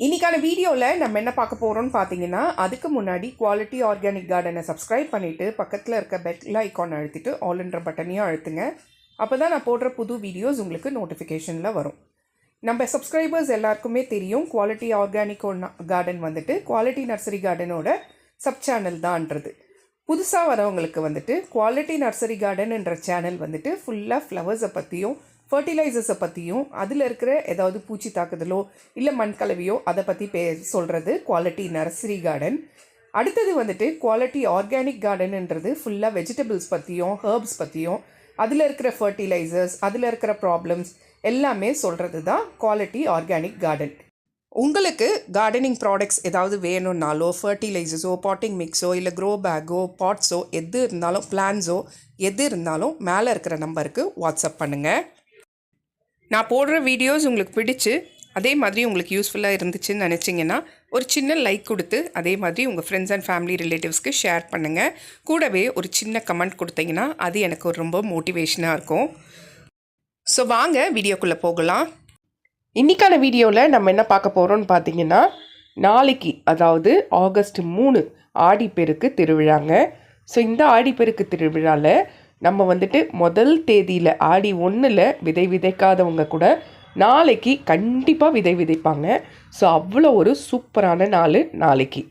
இன்றைக்கான வீடியோவில் நம்ம என்ன பார்க்க போகிறோம்னு பார்த்தீங்கன்னா, அதுக்கு முன்னாடி குவாலிட்டி ஆர்கானிக் கார்டனை சப்ஸ்கிரைப் பண்ணிவிட்டு பக்கத்தில் இருக்க பெல் ஐக்கான் அழுத்திட்டு ஆல்ன்ற பட்டனையும் அழுத்துங்க. அப்போ தான் நான் போடுற புது வீடியோஸ் உங்களுக்கு நோட்டிஃபிகேஷனில் வரும். நம்ம சப்ஸ்கிரைபர்ஸ் எல்லாருக்குமே தெரியும், குவாலிட்டி ஆர்கானிக் கார்டன் வந்துட்டு குவாலிட்டி நர்சரி கார்டனோட சப் சேனல் தான்ன்றது. புதுசாக வரவங்களுக்கு வந்துட்டு குவாலிட்டி நர்சரி கார்டன் என்ற சேனல் வந்துட்டு ஃபுல்லாக ஃப்ளவர்ஸை பற்றியும் ஃபர்டிலைசர்ஸை பற்றியும் அதில் இருக்கிற ஏதாவது பூச்சி தாக்குதலோ இல்லை மண்கலவையோ அதை பற்றி சொல்கிறது குவாலிட்டி நர்சரி கார்டன். அடுத்தது வந்துட்டு குவாலிட்டி ஆர்கானிக் கார்டன்ன்றது ஃபுல்லாக வெஜிடபிள்ஸ் பற்றியும் ஹர்ப்ஸ் பற்றியும் அதில் இருக்கிற ஃபர்டிலைசர்ஸ் அதில் இருக்கிற ப்ராப்ளம்ஸ் எல்லாமே சொல்கிறது தான் குவாலிட்டி ஆர்கானிக் கார்டன். உங்களுக்கு கார்டனிங் ப்ராடக்ட்ஸ் ஏதாவது வேணும்னாலோ ஃபர்டிலைசர்ஸோ பாட்டிங் மிக்ஸோ இல்லை க்ரோ பேக்கோ பாட்ஸோ எது இருந்தாலும் பிளான்ஸோ எது இருந்தாலும் மேலே இருக்கிற நம்பருக்கு வாட்ஸ்அப் பண்ணுங்கள். நான் போடுற வீடியோஸ் உங்களுக்கு பிடிச்சு அதே மாதிரி உங்களுக்கு யூஸ்ஃபுல்லாக இருந்துச்சுன்னு நினச்சிங்கன்னா ஒரு சின்ன லைக் கொடுத்து அதே மாதிரி உங்கள் ஃப்ரெண்ட்ஸ் அண்ட் ஃபேமிலி ரிலேட்டிவ்ஸ்க்கு ஷேர் பண்ணுங்கள். கூடவே ஒரு சின்ன கமெண்ட் கொடுத்தீங்கன்னா அது எனக்கு ஒரு ரொம்ப மோட்டிவேஷனாக இருக்கும். ஸோ வாங்க வீடியோக்குள்ளே போகலாம். இன்றைக்கான வீடியோவில் நம்ம என்ன பார்க்க போகிறோம்னு பார்த்தீங்கன்னா, நாளைக்கு அதாவது ஆகஸ்ட் 3 ஆடிப்பெருக்கு திருவிழாங்க. ஸோ இந்த ஆடிப்பெருக்கு திருவிழாவில் நம்ம வந்துட்டு முதல் தேதியில் ஆடி 1 விதை விதைக்காதவங்க கூட நாளைக்கு கண்டிப்பாக விதை விதைப்பாங்க. ஸோ அவ்வளோ ஒரு சூப்பரான நாள் நாளைக்கு.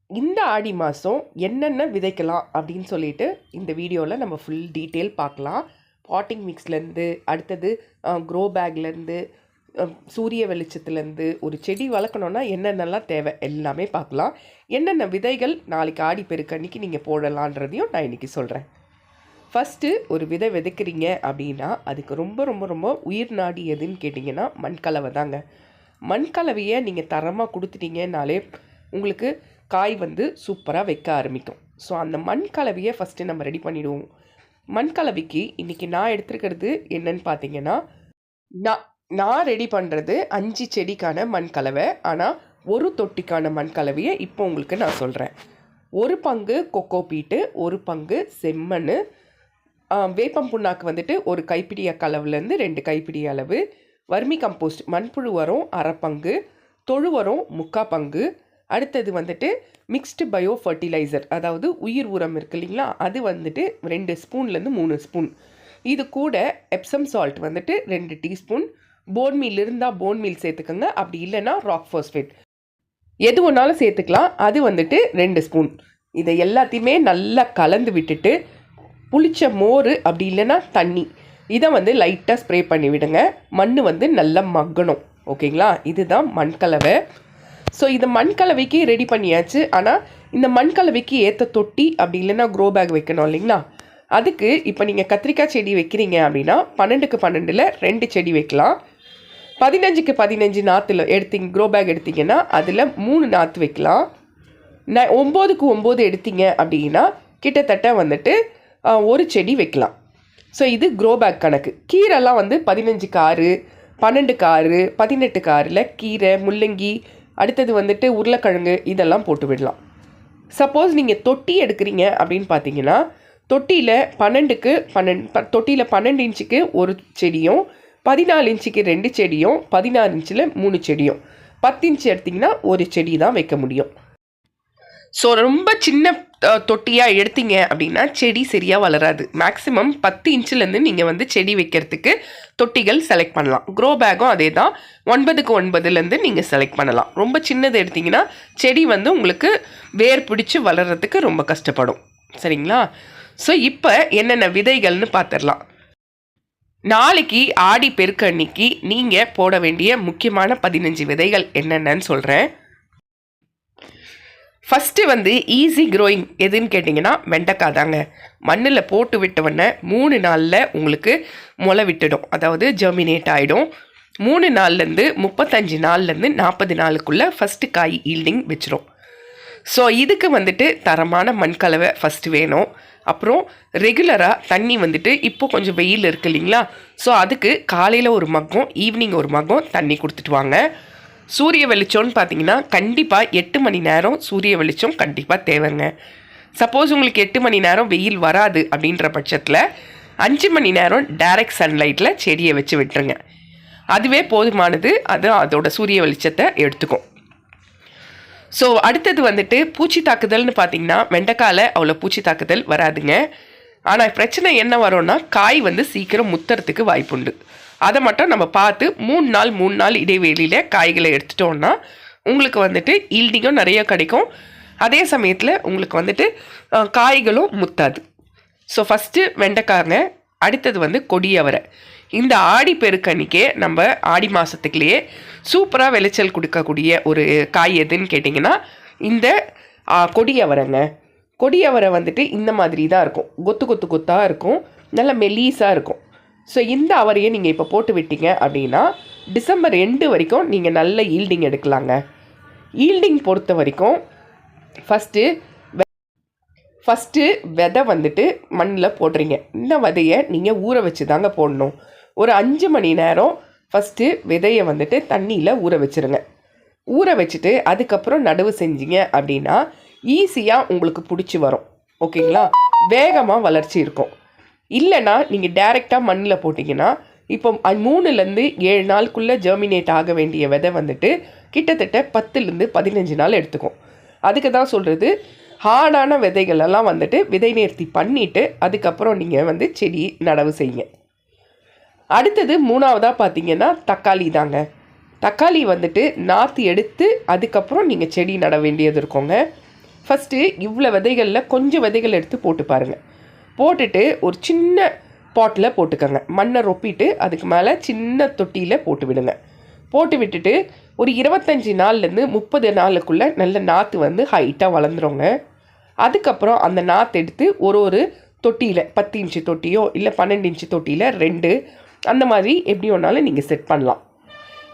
இந்த ஆடி மாதம் என்னென்ன விதைக்கலாம் அப்படின்னு சொல்லிட்டு இந்த வீடியோவில் நம்ம ஃபுல் டீட்டெயில் பார்க்கலாம். பாட்டிங் மிக்ஸ்லேருந்து அடுத்தது க்ரோ பேக்லேருந்து சூரிய வெளிச்சத்துலேருந்து ஒரு செடி வளர்க்கணுன்னா என்னென்னலாம் தேவை எல்லாமே பார்க்கலாம். என்னென்ன விதைகள் நாளைக்கு ஆடிப்பெருக்கு அன்றைக்கி நீங்கள் போடலான்றதையும் நான் இன்றைக்கி சொல்கிறேன். ஃபஸ்ட்டு ஒரு விதை விதைக்கிறீங்க அப்படின்னா அதுக்கு ரொம்ப ரொம்ப ரொம்ப உயிர் நாடி எதுன்னு கேட்டிங்கன்னா மண்கலவை தாங்க. மண்கலவையை நீங்கள் தரமாக கொடுத்துட்டீங்கன்னாலே உங்களுக்கு காய் வந்து சூப்பராக வைக்க ஆரம்பிக்கும். ஸோ அந்த மண்கலவையை ஃபஸ்ட்டு நம்ம ரெடி பண்ணிவிடுவோம். மண்கலவைக்கு இன்றைக்கி நான் எடுத்துருக்கிறது என்னன்னு பார்த்தீங்கன்னா, நான் ரெடி பண்ணுறது 5 செடிக்கான மண்கலவை. ஆனால் ஒரு தொட்டிக்கான மண்கலவையை இப்போ உங்களுக்கு நான் சொல்கிறேன். 1 பங்கு கொக்கோ பீட்டு, 1 பங்கு செம்மண், வேப்பம் புண்ணாக்கு வந்துட்டு 1 கைப்பிடி அளவுலேருந்து 2 கைப்பிடி அளவு, வர்மி கம்போஸ்ட் மண்புழு உரம் 1/2 பங்கு, தொழு உரம் 3/4 பங்கு, அடுத்தது வந்துட்டு மிக்ஸ்டு பயோ ஃபர்டிலைசர் அதாவது உயிர் உரம் இருக்குது இல்லைங்களா, அது வந்துட்டு 2 ஸ்பூன்லேருந்து 3 ஸ்பூன். இது கூட எப்சம் சால்ட் வந்துட்டு 2 டீஸ்பூன், போன் மீல் இருந்தால் போன் மீல் சேர்த்துக்கோங்க, அப்படி இல்லைன்னா ராக் ஃபாஸ்பேட் எது ஒன்றாலும் சேர்த்துக்கலாம், அது வந்துட்டு 2 ஸ்பூன். இதை எல்லாத்தையுமே நல்லா கலந்து விட்டுட்டு புளிச்ச மோர் அப்படி இல்லைன்னா தண்ணி இதை வந்து லைட்டாக ஸ்ப்ரே பண்ணி விடுங்க. மண் வந்து நல்லா மக்கணும். ஓகேங்களா, இதுதான் மண்கலவை. ஸோ இதை மண்கலவைக்கு ரெடி பண்ணியாச்சு. ஆனால் இந்த மண்கலவைக்கு ஏற்ற தொட்டி அப்படி இல்லைன்னா க்ரோ பேக் வைக்கணும் இல்லைங்களா, அதுக்கு இப்போ நீங்கள் கத்திரிக்காய் செடி வைக்கிறீங்க அப்படின்னா 12க்கு 12 2 செடி வைக்கலாம். 15க்கு 15 நாற்றுல எடுத்தீங்க க்ரோ பேக் எடுத்திங்கன்னா அதில் 3 நாற்று வைக்கலாம். 9க்கு 9 எடுத்தீங்க அப்படின்னா கிட்டத்தட்ட வந்துட்டு 1 செடி வைக்கலாம். ஸோ இது க்ரோ பேக் கணக்கு. கீரைலாம் வந்து 15க்கு 6, 12க்கு 6, 18க்கு 6 கீரை, முள்ளங்கி, அடுத்தது வந்துட்டு உருளைக்கிழங்கு இதெல்லாம் போட்டு விடலாம். சப்போஸ் நீங்கள் தொட்டி எடுக்கிறீங்க அப்படின்னு பார்த்தீங்கன்னா தொட்டியில் 12க்கு 12 இன்ச்சுக்கு 1 செடியும், 14 இன்ச்சுக்கு 2 செடியும், 16 இன்ச்சில் 3 செடியும், 10 இன்ச்சு எடுத்திங்கன்னா 1 செடி தான் வைக்க முடியும். ஸோ ரொம்ப சின்ன தொட்டியாக எடுத்தீங்க அப்படின்னா செடி சரியாக வளராது. மேக்ஸிமம் 10 இன்ச்சிலேருந்து நீங்கள் வந்து செடி வைக்கிறதுக்கு தொட்டிகள் செலக்ட் பண்ணலாம். க்ரோ பேக்கும் அதே தான், 9க்கு 9லேருந்து நீங்கள் செலக்ட் பண்ணலாம். ரொம்ப சின்னது எடுத்திங்கன்னா செடி வந்து உங்களுக்கு வேர் பிடிச்சி வளர்கிறதுக்கு ரொம்ப கஷ்டப்படும். சரிங்களா? ஸோ இப்போ என்னென்ன விதைகள்னு பார்த்துடலாம். நாளைக்கு ஆடி பெருக்கு அன்னைக்கு நீங்கள் போட வேண்டிய முக்கியமான 15 விதைகள் என்னென்னு சொல்கிறேன். ஃபஸ்ட்டு வந்து ஈஸி க்ரோயிங் எதுன்னு கேட்டிங்கன்னா வெண்டைக்காய் தாங்க. மண்ணில் போட்டு விட்டவொடனே 3 நாளில் உங்களுக்கு முளை விட்டுடும், அதாவது ஜெர்மினேட் ஆகிடும். 3 நாள்லேருந்து 35 நாள்லேருந்து 40 நாளுக்குள்ளே ஃபஸ்ட்டு காய் ஈல்டிங் வச்சிரும். ஸோ இதுக்கு வந்துட்டு தரமான மண்கலவை ஃபஸ்ட்டு வேணும். அப்புறம் ரெகுலராக தண்ணி வந்துட்டு இப்போ கொஞ்சம் வெயில் இருக்குது இல்லைங்களா, ஸோ அதுக்கு காலையில் ஒரு மக்கம் ஈவினிங் ஒரு மக்கம் தண்ணி கொடுத்துட்டு வாங்க. சூரிய வெளிச்சம்னு பார்த்தீங்கன்னா கண்டிப்பாக 8 மணி நேரம் சூரிய வெளிச்சம் கண்டிப்பாக தேவைங்க. சப்போஸ் உங்களுக்கு 8 மணி நேரம் வெயில் வராது அப்படின்ற பட்சத்தில் 5 மணி நேரம் டைரக்ட் சன்லைட்டில் செடியை வச்சு விட்டுருங்க. அதுவே போதுமானது. அது அதோட சூரிய வெளிச்சத்தை எடுத்துக்கும். ஸோ அடுத்தது வந்துட்டு பூச்சி தாக்குதல்னு பார்த்தீங்கன்னா வெண்டைக்காயில் அவ்வளோ பூச்சி தாக்குதல் வராதுங்க. ஆனால் பிரச்சனை என்ன வரும்னா காய் வந்து சீக்கிரம் முத்துறதுக்கு வாய்ப்புண்டு. அதை மட்டும் நம்ம பார்த்து 3 நாள் இடைவெளியில் காய்களை எடுத்துட்டோம்னா உங்களுக்கு வந்துட்டு ஈல்டிங்கும் நிறைய கிடைக்கும். அதே சமயத்தில் உங்களுக்கு வந்துட்டு காய்களும் முத்தாது. ஸோ ஃபஸ்ட்டு வெண்டைக்காங்க, அடுத்தது வந்து கொடி அவரை. இந்த ஆடி பெருக்கன்னிக்கே நம்ம ஆடி மாதத்துக்குள்ளேயே சூப்பராக விளைச்சல் கொடுக்கக்கூடிய ஒரு காய் எதுன்னு கேட்டிங்கன்னா இந்த கொடி அவரைங்க. கொடி அவரை வந்துட்டு இந்த மாதிரி தான் இருக்கும், கொத்தாக இருக்கும், நல்ல மெலீஸாக இருக்கும். ஸோ இந்த அவரையை நீங்கள் இப்போ போட்டு விட்டீங்க அப்படின்னா டிசம்பர் எண்டு வரைக்கும் நீங்கள் நல்ல ஈல்டிங் எடுக்கலாங்க. ஈல்டிங் பொறுத்த வரைக்கும் ஃபஸ்ட்டு விதை வந்துட்டு மண்ணில் போடுறீங்க. இந்த விதையை நீங்கள் ஊற வச்சு தாங்க போடணும். ஒரு 5 மணி நேரம் ஃபஸ்ட்டு விதையை வந்துட்டு தண்ணியில் ஊற வச்சுருங்க. ஊற வச்சுட்டு அதுக்கப்புறம் நடவு செஞ்சீங்க அப்படின்னா ஈஸியாக உங்களுக்கு பிடிச்சி வரும். ஓகேங்களா? வேகமாக வளர்ச்சி இருக்கும். இல்லைனா நீங்கள் டைரெக்டாக மண்ணில் போட்டிங்கன்னா இப்போ 3லேருந்து 7 நாளுக்குள்ளே ஜெர்மினேட் ஆக வேண்டிய விதை வந்துட்டு கிட்டத்தட்ட 10லேருந்து 15 நாள் எடுத்துக்கும். அதுக்கு தான் சொல்கிறது, ஹார்டான விதைகளெல்லாம் வந்துட்டு விதை நேர்த்தி பண்ணிவிட்டு அதுக்கப்புறம் நீங்கள் வந்து செடி நடவு செய்யுங்க. அடுத்தது 3ஆவதாக பார்த்தீங்கன்னா தக்காளி தாங்க. தக்காளி வந்துட்டு நாற்று எடுத்து அதுக்கப்புறம் நீங்கள் செடி நட வேண்டியது இருக்கோங்க. ஃபஸ்ட்டு இவ்வளோ விதைகளில் கொஞ்சம் விதைகள் எடுத்து போட்டு பாருங்கள். போட்டுட்டு ஒரு சின்ன பாட்டில் போட்டுக்கோங்க. மண்ணை ரொப்பிட்டு அதுக்கு மேலே சின்ன தொட்டியில் போட்டு விடுங்க. போட்டு விட்டுட்டு ஒரு 25 நாள்லேருந்து 30 நாளுக்குள்ளே நல்ல நாற்று வந்து ஹைட்டாக வளர்ந்துருங்க. அதுக்கப்புறம் அந்த நாற்று எடுத்து ஒரு தொட்டியில் 10 இன்ச்சு தொட்டியோ இல்லை 12 இன்ச்சு தொட்டியில் 2 அந்த மாதிரி எப்படி ஒன்றாலும் நீங்கள் செட் பண்ணலாம்.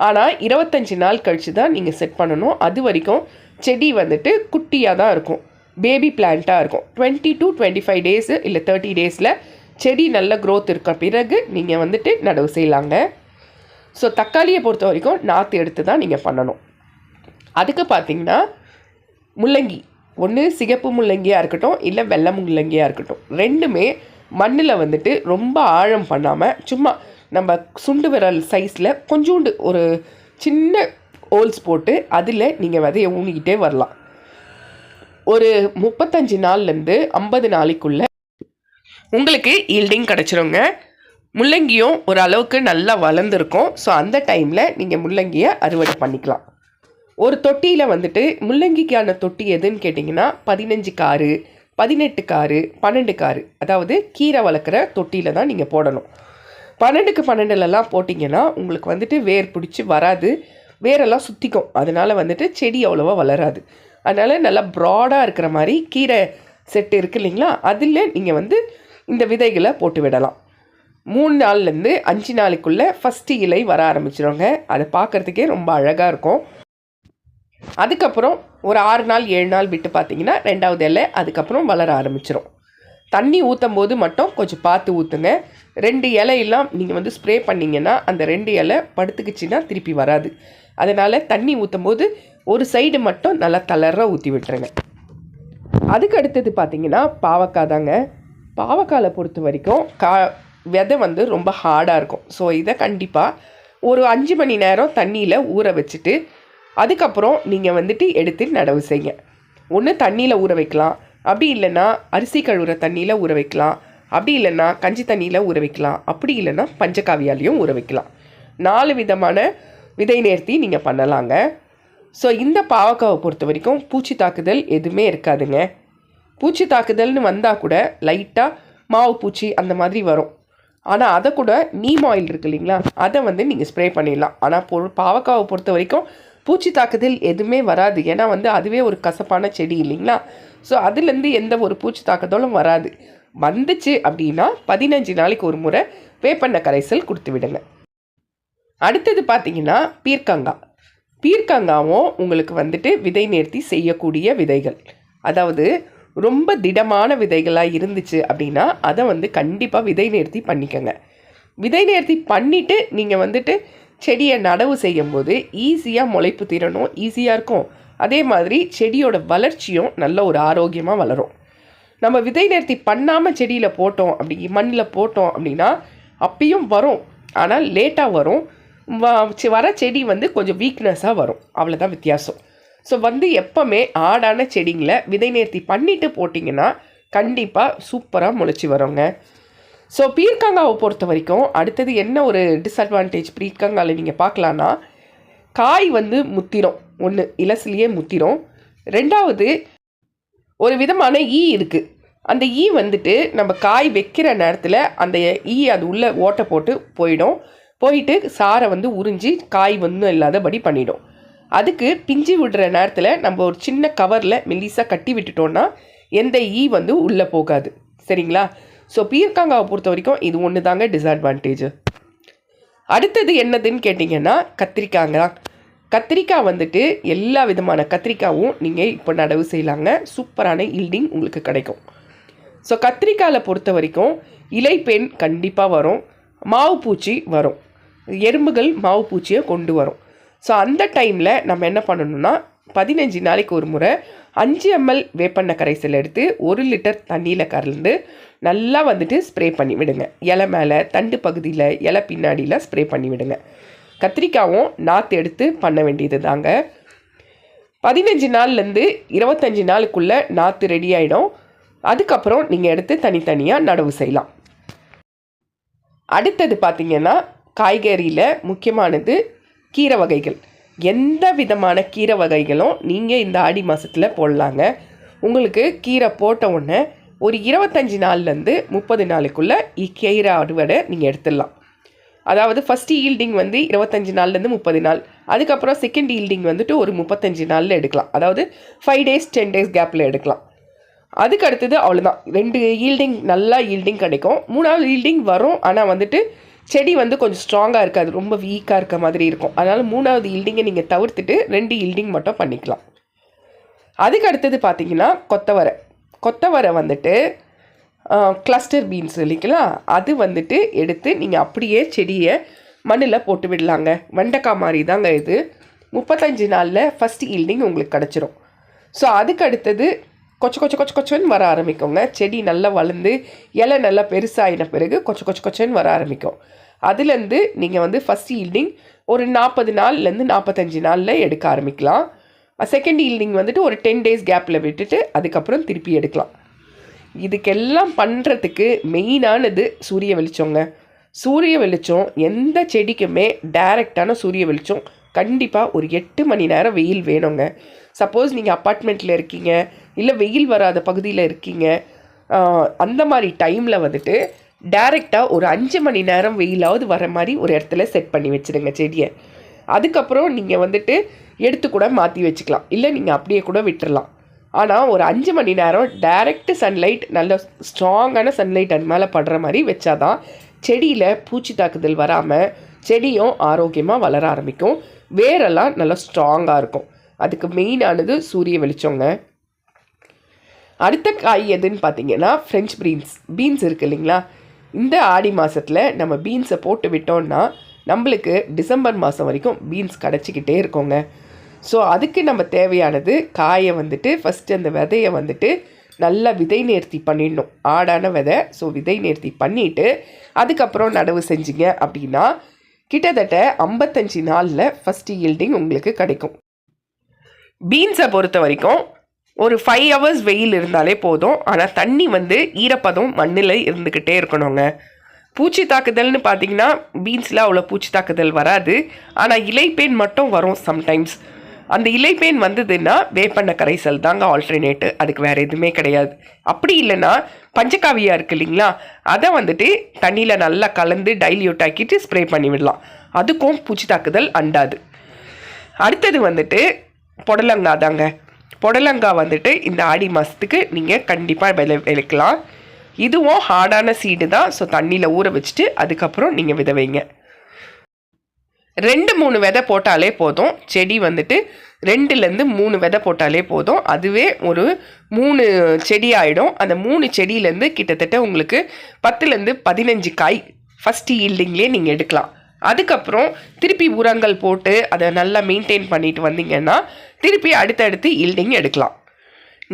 ஆனால் 25 நாள் கழித்து தான் நீங்கள் செட் பண்ணணும். அது வரைக்கும் செடி வந்துட்டு குட்டியாக தான் இருக்கும், பேபி பிளான்ட்டாக இருக்கும். 20 to 25 டேஸு இல்லை 30 டேஸில் செடி நல்ல க்ரோத் இருக்க பிறகு நீங்கள் வந்துட்டு நடவு செய்யலாங்க. ஸோ தக்காளியை பொறுத்த வரைக்கும் நாற்று எடுத்து தான் நீங்கள் பண்ணணும். அதுக்கு பார்த்தீங்கன்னா முள்ளங்கி, ஒன்று சிகப்பு முள்ளங்கியாக இருக்கட்டும் இல்லை வெள்ளை முள்ளங்கியாக இருக்கட்டும், ரெண்டுமே மண்ணில் வந்துட்டு ரொம்ப ஆழம் பண்ணாமல் சும்மா நம்ம சுண்டு விரல் சைஸில் கொஞ்சோண்டு ஒரு சின்ன ஹோல்ஸ் போட்டு அதில் நீங்கள் விதையை ஊனிக்கிட்டே வரலாம். ஒரு 35 நாள்லேருந்து 50 நாளைக்குள்ளே உங்களுக்கு ஈல்டிங் கிடச்சிருங்க. முள்ளங்கியும் ஒரு அளவுக்கு நல்லா வளர்ந்துருக்கும். ஸோ அந்த டைமில் நீங்கள் முள்ளங்கியை அறுவடை பண்ணிக்கலாம். ஒரு தொட்டியில் வந்துட்டு முள்ளங்கிக்கான தொட்டி எதுன்னு கேட்டிங்கன்னா 15 காரு, 18 காரு, 12 காரு, அதாவது கீரை வளர்க்குற தொட்டியில் தான் நீங்கள் போடணும். 12க்கு 12லலாம் போட்டிங்கன்னா உங்களுக்கு வந்துட்டு வேர் பிடிச்சி வராது, வேரெல்லாம் சுற்றிக்கும். அதனால் வந்துட்டு செடி அவ்வளோவா வளராது. அதனால் நல்லா ப்ராடாக இருக்கிற மாதிரி கீரை செட்டு இருக்குது இல்லைங்களா, அதில் நீங்கள் வந்து இந்த விதைகளை போட்டு விடலாம். 3 நாள்லேருந்து 5 நாளுக்குள்ளே ஃபஸ்ட்டு இலை வர ஆரம்பிச்சிடுங்க. அதை பார்க்குறதுக்கே ரொம்ப அழகாக இருக்கும். அதுக்கப்புறம் ஒரு 6 நாள் 7 நாள் விட்டு பார்த்தீங்கன்னா 2வது இலை அதுக்கப்புறம் வளர ஆரம்பிச்சிடும். தண்ணி ஊற்றும் போது மட்டும் கொஞ்சம் பார்த்து ஊற்றுங்க. 2 இலையெல்லாம் நீங்கள் வந்து ஸ்ப்ரே பண்ணிங்கன்னா அந்த 2 இலை படுத்துக்குச்சின்னா திருப்பி வராது. அதனால் தண்ணி ஊற்றும் போது ஒரு சைடு மட்டும் நல்லா தளராக ஊற்றி விட்டுருங்க. அதுக்கு அடுத்தது பார்த்திங்கன்னா பாவக்காய் தாங்க. பாவக்காயில் பொறுத்த வரைக்கும் விதை வந்து ரொம்ப ஹார்டாக இருக்கும். ஸோ இதை கண்டிப்பாக ஒரு 5 மணி நேரம் தண்ணியில் ஊற வச்சுட்டு அதுக்கப்புறம் நீங்கள் வந்துட்டு எடுத்து நடவு செய்யுங்க. ஒன்று தண்ணியில் ஊற வைக்கலாம், அப்படி இல்லைன்னா அரிசி கழுவுற தண்ணியில் ஊற வைக்கலாம், அப்படி இல்லைன்னா கஞ்சி தண்ணியில் ஊற வைக்கலாம், அப்படி இல்லைன்னா பஞ்சகாவியாலையும் ஊற வைக்கலாம். 4 விதமான விதை நேர்த்தி நீங்கள் பண்ணலாங்க. ஸோ இந்த பாவக்காவை பொறுத்த வரைக்கும் பூச்சி தாக்குதல் எதுவுமே இருக்காதுங்க. பூச்சி தாக்குதல்னு வந்தால் கூட லைட்டாக மாவு பூச்சி அந்த மாதிரி வரும். ஆனால் அதை கூட நீம் ஆயில் இருக்குது இல்லைங்களா, அதை வந்து நீங்கள் ஸ்ப்ரே பண்ணிடலாம். ஆனால் பாவக்காவை பொறுத்த வரைக்கும் பூச்சி தாக்குதல் எதுவுமே வராது. ஏன்னா வந்து அதுவே ஒரு கசப்பான செடி இல்லைங்களா. ஸோ அதுலேருந்து எந்த ஒரு பூச்சி தாக்குதலும் வராது. வந்துச்சு அப்படின்னா 15 நாளைக்கு ஒரு முறை வேப்பெண்ணெய் கரைசல் கொடுத்து விடுங்க. அடுத்தது பார்த்தீங்கன்னா பீர்க்கங்காவும் உங்களுக்கு வந்துட்டு விதை நேர்த்தி செய்யக்கூடிய விதைகள். அதாவது ரொம்ப திடமான விதைகளாக இருந்துச்சு அப்படின்னா அதை வந்து கண்டிப்பாக விதை நேர்த்தி பண்ணிக்கோங்க. விதை நேர்த்தி பண்ணிவிட்டு நீங்கள் வந்துட்டு செடியை நடவு செய்யும்போது ஈஸியாக முளைப்பு திறனும் ஈஸியாக இருக்கும். அதே மாதிரி செடியோட வளர்ச்சியும் நல்ல ஒரு ஆரோக்கியமாக வளரும். நம்ம விதை நேர்த்தி பண்ணாமல் செடியில் போட்டோம், அப்படி மண்ணில் போட்டோம் அப்படின்னா அப்பயும் வரும், ஆனால் லேட்டாக வரும். வர செடி வந்து கொஞ்சம் வீக்னஸாக வரும், அவ்வளோதான் வித்தியாசம். ஸோ வந்து எப்போவுமே ஆடான செடிங்களை விதை நேர்த்தி பண்ணிவிட்டு போட்டிங்கன்னா கண்டிப்பாக சூப்பராக முளைச்சி வரோங்க. ஸோ பீர்க்கங்காவை பொறுத்த வரைக்கும் அடுத்தது என்ன ஒரு டிஸ்அட்வான்டேஜ் பீர்க்கங்காவில் நீங்கள் பார்க்கலான்னா, காய் வந்து முத்திரும். ஒன்று இலசுலேயே முத்திரும். ரெண்டாவது ஒரு விதமான இருக்குது. அந்த வந்துட்டு நம்ம காய் வைக்கிற நேரத்தில் அந்த அது உள்ளே ஓட்டை போட்டு போயிட்டு சாரை வந்து உறிஞ்சி காய் வந்து இல்லாதபடி பண்ணிடும். அதுக்கு பிஞ்சு விடுற நேரத்தில் நம்ம ஒரு சின்ன கவரில் மெல்லிசாக கட்டி விட்டுட்டோன்னா எந்த வந்து உள்ளே போகாது. சரிங்களா? ஸோ பீர்க்கங்காவை பொறுத்த வரைக்கும் இது ஒன்று தாங்க டிஸ்அட்வான்டேஜ். அடுத்தது என்னதுன்னு கேட்டிங்கன்னா கத்திரிக்காய் வந்துட்டு எல்லா விதமான கத்திரிக்காயும் நீங்கள் இப்போ நடவு செய்யலாங்க. சூப்பரான ஈல்டிங் உங்களுக்கு கிடைக்கும். ஸோ கத்திரிக்காயில் பொறுத்த வரைக்கும் இலைப்பேன் கண்டிப்பாக வரும், மாவு பூச்சி வரும், எறும்புகள் மாவு பூச்சியை கொண்டு வரும். ஸோ அந்த டைமில் நம்ம என்ன பண்ணணும்னா 15 நாளைக்கு ஒரு முறை 5 ml வேப்பெண்ணெய் கரைசல் எடுத்து 1 லிட்டர் தண்ணியில் கலந்து நல்லா வந்துட்டு ஸ்ப்ரே பண்ணி விடுங்க. இலை மேலே, தண்டு பகுதியில், இலை பின்னாடியில் ஸ்ப்ரே பண்ணி விடுங்க. கத்திரிக்காயும் நாற்று எடுத்து பண்ண வேண்டியது தாங்க. 15 நாள்லேருந்து 25 நாளுக்குள்ளே நாற்று ரெடி ஆகிடும். அதுக்கப்புறம் நீங்கள் எடுத்து தனித்தனியாக நடவு செய்யலாம். அடுத்தது பார்த்திங்கன்னா காய்கறியில் முக்கியமானது கீரை வகைகள். எந்த விதமான கீரை வகைகளும் நீங்கள் இந்த ஆடி மாதத்தில் போடலாங்க. உங்களுக்கு கீரை போட்ட உடனே ஒரு 25 நாள்லேருந்து 30 நாளுக்குள்ளே கீரை அறுவடை நீங்கள் எடுத்துடலாம். அதாவது ஃபஸ்ட்டு ஈல்டிங் வந்து 25 நாள்லேருந்து 30 நாள், அதுக்கப்புறம் செகண்ட் ஈல்டிங் வந்துட்டு ஒரு 35 நாளில் எடுக்கலாம். அதாவது 5 days 10 days கேப்பில் எடுக்கலாம். அதுக்கு அடுத்தது அவ்வளோதான். 2 ஈல்டிங் நல்லா ஈல்டிங் கிடைக்கும். 3வது ஈல்டிங் வரும், ஆனால் வந்துட்டு செடி வந்து கொஞ்சம் ஸ்ட்ராங்காக இருக்காது, ரொம்ப வீக்காக இருக்க மாதிரி இருக்கும். அதனால் 3வது ஈல்டிங்கை நீங்கள் தவிர்த்துட்டு 2 ஈல்டிங் மட்டும் பண்ணிக்கலாம். அதுக்கு அடுத்தது பார்த்திங்கன்னா கொத்தவரை வந்துட்டு கிளஸ்டர் பீன்ஸ் இல்லைங்களா, அது வந்துட்டு எடுத்து நீங்கள் அப்படியே செடியை மண்ணில் போட்டு விடலாங்க. வெண்டைக்காய் மாதிரி தாங்க இது. 35 நாளில் ஃபஸ்ட் ஈல்டிங் உங்களுக்கு கிடச்சிரும். ஸோ அதுக்கு அடுத்தது கொச்சன்னு வர ஆரம்பிக்குங்க. செடி நல்லா வளர்ந்து இலை நல்லா பெருசாகின பிறகு கொச்சன்னு வர ஆரம்பிக்கும். அதுலேருந்து நீங்கள் வந்து ஃபஸ்ட் ஈல்டிங் ஒரு 40 நாள்லேருந்து 45 நாளில் எடுக்க ஆரம்பிக்கலாம். செகண்ட் ஈல்டிங் வந்துட்டு ஒரு 10 days கேப்பில் விட்டுட்டு அதுக்கப்புறம் திருப்பி எடுக்கலாம். இதுக்கெல்லாம் பண்ணுறதுக்கு மெயினானது சூரிய வெளிச்சங்க. சூரிய வெளிச்சம் எந்த செடிக்குமே டைரெக்டான சூரிய வெளிச்சம் கண்டிப்பாக ஒரு 8 மணி நேரம் வெயில் வேணுங்க. சப்போஸ் நீங்கள் அப்பார்ட்மெண்ட்டில் இருக்கீங்க, இல்லை வெயில் வராத பகுதியில் இருக்கீங்க, அந்த மாதிரி டைமில் வந்துட்டு டைரெக்டாக ஒரு 5 மணி நேரம் வெயிலாவது வர மாதிரி ஒரு இடத்துல செட் பண்ணி வச்சுடுங்க செடியை. அதுக்கப்புறம் நீங்கள் வந்துட்டு எடுத்து கூட மாற்றி வச்சுக்கலாம், இல்லை நீங்கள் அப்படியே கூட விட்டுடலாம். ஆனால் ஒரு 5 மணி நேரம் டைரக்ட் சன்லைட், நல்ல ஸ்ட்ராங்கான சன்லைட் அது மேலே படுற மாதிரி வச்சாதான் செடியில் பூச்சி தாக்குதல் வராமல் செடியும் ஆரோக்கியமாக வளர ஆரம்பிக்கும். வேரெல்லாம் நல்லா ஸ்ட்ராங்காக இருக்கும். அதுக்கு மெயினானது சூரிய வெளிச்சங்க. அடுத்த காய் எதுன்னு பார்த்தீங்கன்னா ஃப்ரெஞ்ச் பீன்ஸ் இருக்குது இல்லைங்களா. இந்த ஆடி மாதத்தில் நம்ம பீன்ஸை போட்டு விட்டோம்னா நம்மளுக்கு டிசம்பர் மாதம் வரைக்கும் பீன்ஸ் கிடச்சிக்கிட்டே இருக்கோங்க. ஸோ அதுக்கு நம்ம தேவையானது காயை வந்துட்டு ஃபஸ்ட்டு அந்த விதையை வந்துட்டு நல்லா விதை நேர்த்தி பண்ணிடணும், ஆடான விதை. ஸோ விதை நேர்த்தி பண்ணிவிட்டு அதுக்கப்புறம் நடவு செஞ்சிங்க அப்படின்னா கிட்டத்தட்ட 55 நாளில் ஃபஸ்ட்டு ஈல்டிங் உங்களுக்கு கிடைக்கும். பீன்ஸை பொறுத்த வரைக்கும் ஒரு 5 hours வெயில் இருந்தாலே போதும். ஆனால் தண்ணி வந்து ஈரப்பதம் மண்ணில் இருந்துக்கிட்டே இருக்கணுங்க. பூச்சி தாக்குதல்னு பார்த்தீங்கன்னா பீன்ஸில் அவ்வளோ பூச்சி தாக்குதல் வராது, ஆனால் இலைப்பேன் மட்டும் வரும் சம்டைம்ஸ். அந்த இலைப்பேன் வந்ததுன்னா வேப்பெண்ணெய் கரைசல் தாங்க ஆல்டர்னேட்டு, அதுக்கு வேறு எதுவுமே கிடையாது. அப்படி இல்லைன்னா பஞ்சகாவியா இருக்குது இல்லைங்களா, அதை வந்துட்டு தண்ணியில் நல்லா கலந்து டைல்யூட் ஆக்கிட்டு ஸ்ப்ரே பண்ணி விடலாம். அதுக்கும் பூச்சி தாக்குதல் அண்டாது. அடுத்தது வந்துட்டு புடலங்காய் தாங்க. புடலங்காய் வந்துட்டு இந்த ஆடி மாதத்துக்கு நீங்கள் கண்டிப்பாக விளைக்கலாம். இதுவும் ஹார்டான சீடு தான். ஸோ தண்ணியில் ஊற வச்சுட்டு அதுக்கப்புறம் நீங்கள் விதை வைங்க. 2-3 விதை போட்டாலே போதும். செடி வந்துட்டு 2லேருந்து 3 விதை போட்டாலே போதும். அதுவே ஒரு 3 செடி ஆகிடும். அந்த 3 செடியிலேருந்து கிட்டத்தட்ட உங்களுக்கு 10லேருந்து 15 காய் ஃபஸ்ட்டு ஈல்டிங்லேயே நீங்கள் எடுக்கலாம். அதுக்கப்புறம் திருப்பி உரங்கள் போட்டு அதை நல்லா மெயின்டைன் பண்ணிட்டு வந்தீங்கன்னா திருப்பி அடுத்தடுத்து ஈல்டிங் எடுக்கலாம்.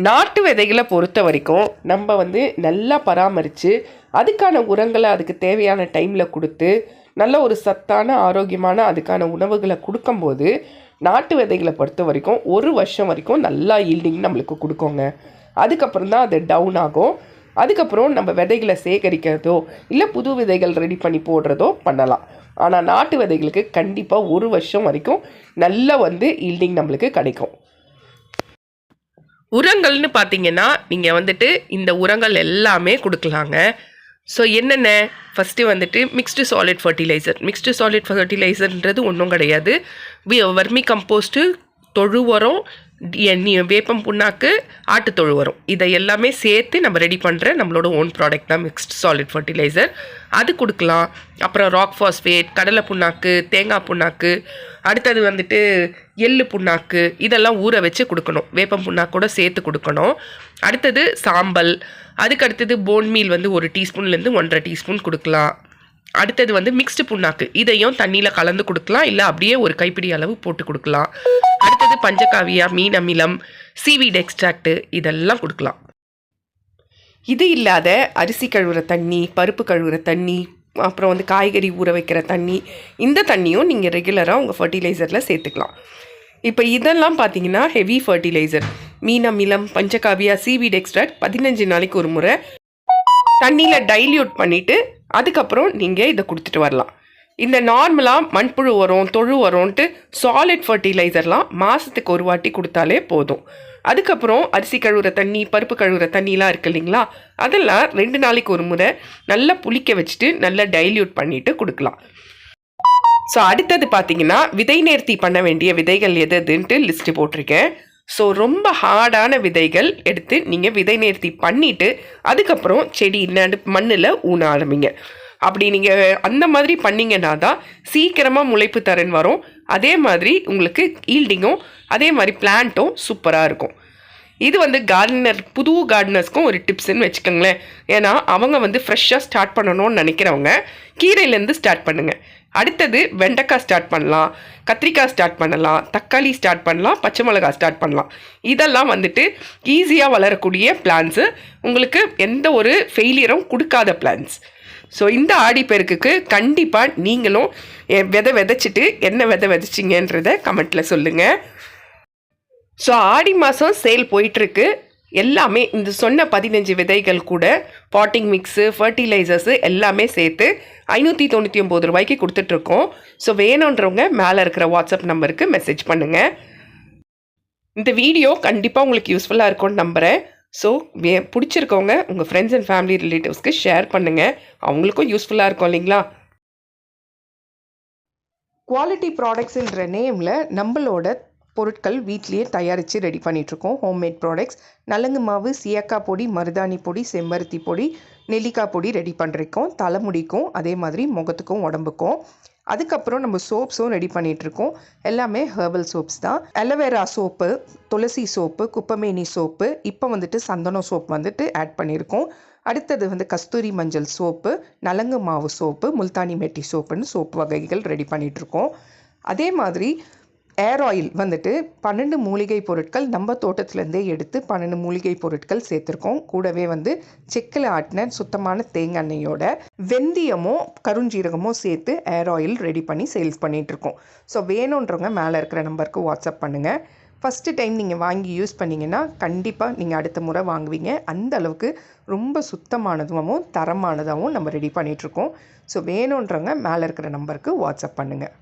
நாட்டு விதைகளை பொறுத்த வரைக்கும் நம்ம வந்து நல்லா பராமரித்து அதுக்கான உரங்களை அதுக்கு தேவையான டைமில் கொடுத்து நல்ல ஒரு சத்தான ஆரோக்கியமான அதுக்கான உணவுகளை கொடுக்கும்போது நாட்டு விதைகளை பொறுத்த வரைக்கும் 1 வருஷம் வரைக்கும் நல்லா ஈல்டிங் நம்மளுக்கு கொடுக்குங்க. அதுக்கப்புறம் தான் அது டவுன் ஆகும். அதுக்கப்புறம் நம்ம விதைகளை சேகரிக்கிறதோ இல்லை புது விதைகள் ரெடி பண்ணி போடுறதோ பண்ணலாம். ஆனால் நாட்டு விதைகளுக்கு கண்டிப்பாக 1 வருஷம் வரைக்கும் நல்லா ஈல்டிங் நம்மளுக்கு கிடைக்கும். உரங்கள்னு பார்த்தீங்கன்னா நீங்கள் இந்த உரங்கள் எல்லாமே கொடுக்கலாங்க. ஸோ என்னென்ன, ஃபஸ்ட்டு மிக்ஸ்டு சாலிட் ஃபர்டிலைசர்ன்றது ஒன்றும் கிடையாது. வர்மி கம்போஸ்ட்டு, தொழு உரம், வேப்பம் புண்ணாக்கு, ஆட்டு தொழு உரம், இதை எல்லாமே சேர்த்து நம்ம ரெடி பண்ணுற நம்மளோட ஓன் ப்ராடக்ட் தான் மிக்ஸ்டு சாலிட் ஃபர்டிலைசர். அது கொடுக்கலாம். அப்புறம் ராக் ஃபாஸ்பேட், கடலை புண்ணாக்கு, தேங்காய் புண்ணாக்கு, அடுத்தது எள்ளு புண்ணாக்கு, இதெல்லாம் ஊற வச்சு கொடுக்கணும். வேப்பம் புண்ணாக்கூட சேர்த்து கொடுக்கணும். அடுத்தது சாம்பல், அதுக்கு அடுத்தது போன் மீல் 1 டீஸ்பூன்லேருந்து 1.5 டீஸ்பூன் கொடுக்கலாம். அடுத்தது மிக்ஸ்டு புண்ணாக்கு, இதையும் தண்ணியில் கலந்து கொடுக்கலாம், இல்லை அப்படியே ஒரு கைப்பிடி அளவு போட்டு கொடுக்கலாம். அடுத்தது பஞ்சகாவியா, மீன் அமிலம், சீவீட் எக்ஸ்ட்ராக்டு, இதெல்லாம் கொடுக்கலாம். இது இல்லாத அரிசி கழுவுற தண்ணி, பருப்பு கழுவுற தண்ணி, அப்புறம் காய்கறி ஊற வைக்கிற தண்ணி, இந்த தண்ணியும் நீங்கள் ரெகுலராக உங்கள் ஃபர்டிலைசரில் சேர்த்துக்கலாம். இப்போ இதெல்லாம் பார்த்தீங்கன்னா ஹெவி ஃபர்டிலைசர். மீன் அமிலம், பஞ்சகாவியா, சீவீட் எக்ஸ்ட்ராக்ட் 15 நாளைக்கு ஒரு முறை தண்ணியில் டைல்யூட் பண்ணிவிட்டு அதுக்கப்புறம் நீங்கள் இதை கொடுத்துட்டு வரலாம். இந்த நார்மலாக மண்புழு உரம், தொழு உரம்ன்ட்டு சாலிட் ஃபர்டிலைசர்லாம் மாதத்துக்கு ஒரு வாட்டி கொடுத்தாலே போதும். அதுக்கப்புறம் அரிசி கழுவுற தண்ணி, பருப்பு கழுவுற தண்ணிலாம் இருக்குது இல்லைங்களா, அதெல்லாம் 2 நாளைக்கு ஒரு முறை நல்லா புளிக்க வச்சுட்டு நல்லா டைல்யூட் பண்ணிவிட்டு கொடுக்கலாம். ஸோ அடுத்தது பார்த்தீங்கன்னா விதை நேர்த்தி பண்ண வேண்டிய விதைகள் எதுன்ட்டு லிஸ்ட்டு போட்டிருக்கேன். ஸோ ரொம்ப ஹார்டான விதைகள் எடுத்து நீங்கள் விதை நேர்த்தி பண்ணிவிட்டு அதுக்கப்புறம் செடி மண்ணில் ஊன ஆரம்பிங்க. அப்படி நீங்கள் அந்த மாதிரி பண்ணிங்கன்னா தான் சீக்கிரமாக முளைப்பு தரன் வரும். அதே மாதிரி உங்களுக்கு ஈல்டிங்கும் அதே மாதிரி பிளான்ட்டும் சூப்பராக இருக்கும். இது புது கார்டனர்ஸ்க்கும் ஒரு டிப்ஸ்ன்னு வச்சுக்கோங்களேன். ஏன்னா அவங்க ஃப்ரெஷ்ஷாக ஸ்டார்ட் பண்ணணும்னு நினைக்கிறவங்க கீரையிலேருந்து ஸ்டார்ட் பண்ணுங்கள். அடுத்தது வெண்டைக்காய் ஸ்டார்ட் பண்ணலாம், கத்திரிக்காய் ஸ்டார்ட் பண்ணலாம், தக்காளி ஸ்டார்ட் பண்ணலாம், பச்சை மிளகாய் ஸ்டார்ட் பண்ணலாம். இதெல்லாம் ஈஸியாக வளரக்கூடிய பிளான்ஸு, உங்களுக்கு எந்த ஒரு ஃபெயிலியரும் கொடுக்காத பிளான்ஸ். ஸோ இந்த ஆடிப்பெருக்குக்கு கண்டிப்பாக நீங்களும் விதை விதைச்சிட்டு என்ன விதை விதைச்சிங்கன்றதை கமெண்ட்டில் சொல்லுங்கள். ஸோ ஆடி மாதம் சேல் போயிட்டுருக்கு. எல்லாமே இந்த சொன்ன 15 விதைகள் கூட பாட்டிங் மிக்ஸு, ஃபர்டிலைசர்ஸு எல்லாமே சேர்த்து 599 ரூபாய்க்கு கொடுத்துட்ருக்கோம். ஸோ வேணுன்றவங்க மேலே இருக்கிற வாட்ஸ்அப் நம்பருக்கு மெசேஜ் பண்ணுங்கள். இந்த வீடியோ கண்டிப்பாக உங்களுக்கு யூஸ்ஃபுல்லாக இருக்கும்னு நம்புகிறேன். ஸோ பிடிச்சிருக்கவங்க உங்கள் ஃப்ரெண்ட்ஸ் அண்ட் ஃபேமிலி ரிலேட்டிவ்ஸ்க்கு ஷேர் பண்ணுங்கள், அவங்களுக்கும் யூஸ்ஃபுல்லாக இருக்கும் இல்லைங்களா. குவாலிட்டி ப்ராடக்ட்ஸுன்ற நேமில் நம்மளோட பொருட்கள் வீட்லேயே தயாரித்து ரெடி பண்ணிகிட்ருக்கோம். ஹோம்மேட் ப்ராடக்ட்ஸ், நலங்கு மாவு, சீயக்காய் பொடி, மருதாணி பொடி, செம்பருத்தி பொடி, நெல்லிக்காய் பொடி ரெடி பண்ணிருக்கோம். தலைமுடிக்கும் அதே மாதிரி முகத்துக்கும் உடம்புக்கும். அதுக்கப்புறம் நம்ம சோப்ஸும் ரெடி பண்ணிகிட்ருக்கோம். எல்லாமே ஹெர்பல் சோப்ஸ் தான். அலோவேரா சோப்பு, துளசி சோப்பு, குப்பமேனி சோப்பு, இப்போ சந்தனம் சோப் ஆட் பண்ணியிருக்கோம். அடுத்தது கஸ்தூரி மஞ்சள் சோப்பு, நலங்கு மாவு சோப்பு, முல்தானி மெட்டி சோப்புன்னு சோப்பு வகைகள் ரெடி பண்ணிகிட்ருக்கோம். அதே மாதிரி ஏர் ஆயில் 12 மூலிகை பொருட்கள் நம்ம தோட்டத்துலேருந்தே எடுத்து 12 மூலிகை பொருட்கள் சேர்த்துருக்கோம். கூடவே செக்கில் ஆட்டின சுத்தமான தேங்காய் எண்ணெயோட வெந்தயமும் கருஞ்சீரகமும் சேர்த்து ஏர் ஆயில் ரெடி பண்ணி சேல்ஸ் பண்ணிகிட்ருக்கோம். ஸோ வேணுன்றவங்க மேலே இருக்கிற நம்பருக்கு வாட்ஸ்அப் பண்ணுங்கள். ஃபஸ்ட்டு டைம் நீங்கள் வாங்கி யூஸ் பண்ணிங்கன்னா கண்டிப்பாக நீங்கள் அடுத்த முறை வாங்குவீங்க. அந்த அளவுக்கு ரொம்ப சுத்தமானதாகவும் தரமானதாகவும் நம்ம ரெடி பண்ணிகிட்ருக்கோம். ஸோ வேணுன்றவங்க மேலே இருக்கிற நம்பருக்கு வாட்ஸ்அப் பண்ணுங்கள்.